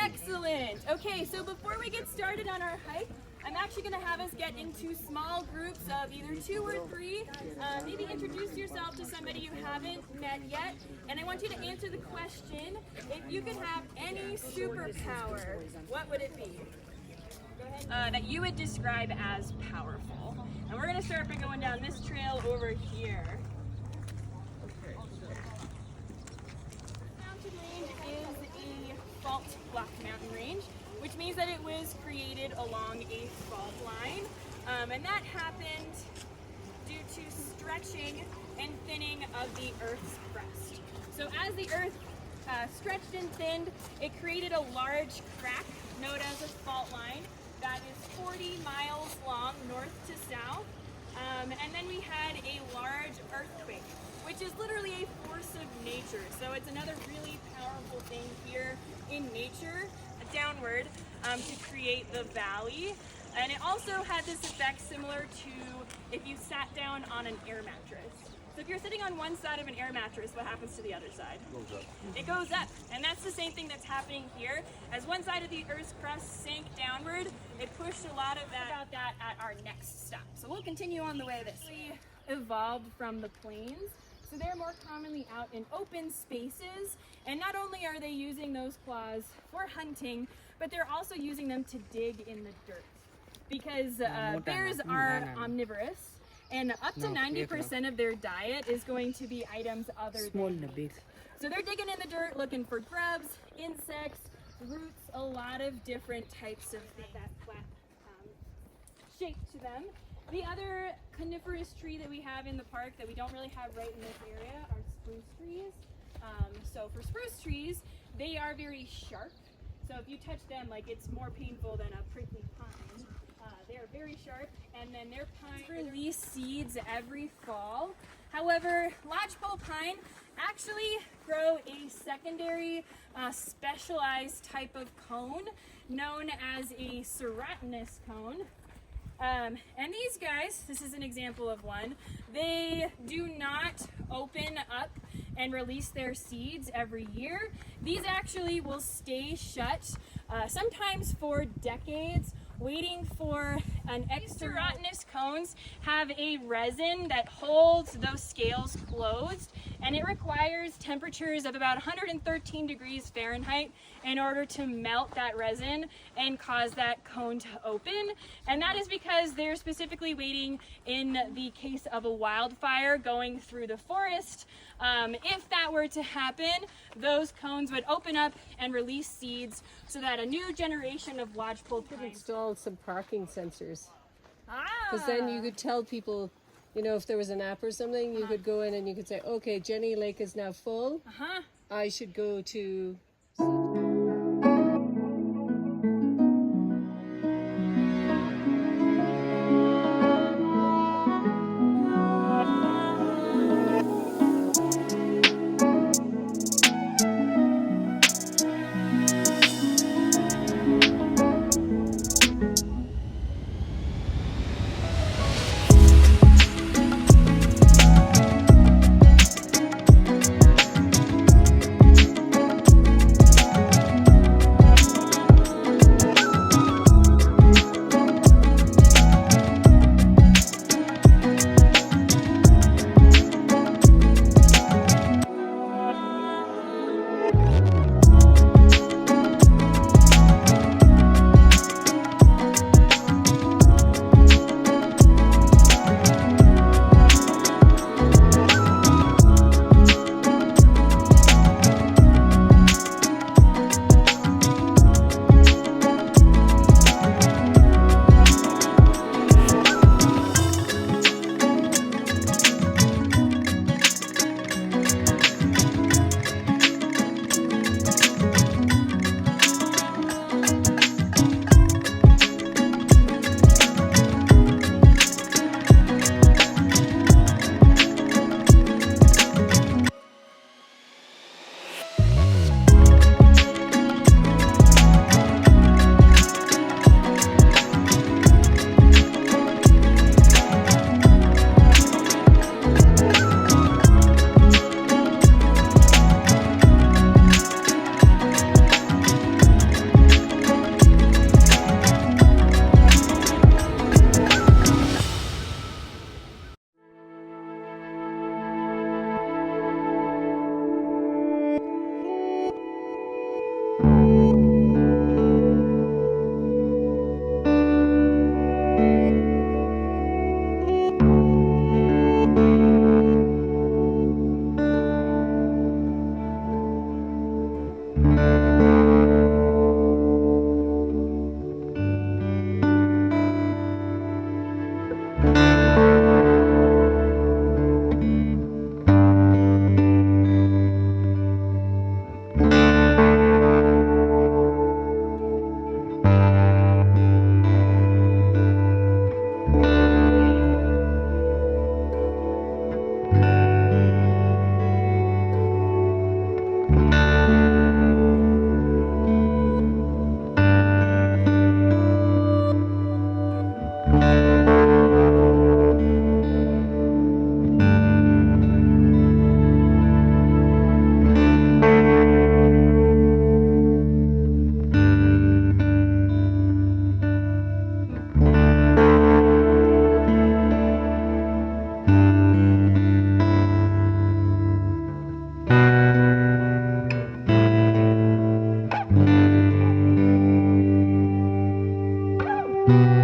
Excellent. Okay, so before we get started on our hike, I'm actually going to have us get into small groups of either 2 or 3. Maybe introduce yourself to somebody you haven't met yet. And I want you to answer the question, if you could have any superpower, what would it be? That you would describe as powerful. And we're going to start by going down this trail over here. Mountain range is a fault block mountain range, which means that it was created along a fault line. And that happened due to stretching and thinning of the Earth's crust. So as the Earth stretched and thinned, it created a large crack known as a fault line that is 40 miles long north to south. And then we had a large earthquake, which is literally a force of nature. So it's another really powerful thing here in nature, downward, to create the valley. And it also had this effect similar to if you sat down on an air mattress. So if you're sitting on one side of an air mattress, what happens to the other side? It goes up. It goes up. And that's the same thing that's happening here. As one side of the Earth's crust sank downward, it pushed a lot of that about that at our next stop. So we'll continue on the way this. We evolved from the plains. So they're more commonly out in open spaces. And not only are they using those claws for hunting, but they're also using them to dig in the dirt. Because bears are omnivorous. And up to 90% of their diet is going to be items other than meat. So they're digging in the dirt looking for grubs, insects, roots, a lot of different types of things. That flat shape to them. The other coniferous tree that we have in the park that we don't really have right in this area are spruce trees. So for spruce trees, they are very sharp. So if you touch them, like, it's more painful than a prickly pine. They're very sharp, and then their pines release seeds every fall. However, lodgepole pine actually grow a secondary specialized type of cone known as a serotinous cone. And these guys, this is an example of one, they do not open up and release their seeds every year. These actually will stay shut, sometimes for decades, waiting for an extra. Serotinous cones have a resin that holds those scales closed, and it requires temperatures of about 113 degrees Fahrenheit in order to melt that resin and cause that cone to open. And that is because they're specifically waiting in the case of a wildfire going through the forest. If that were to happen, those cones would open up and release seeds so that a new generation of lodgepole could pines. install some parking sensors. Because then you could tell people, you know, if there was an app or something, you could go in and you could say, okay, Jenny Lake is now full. I should go to... Bye.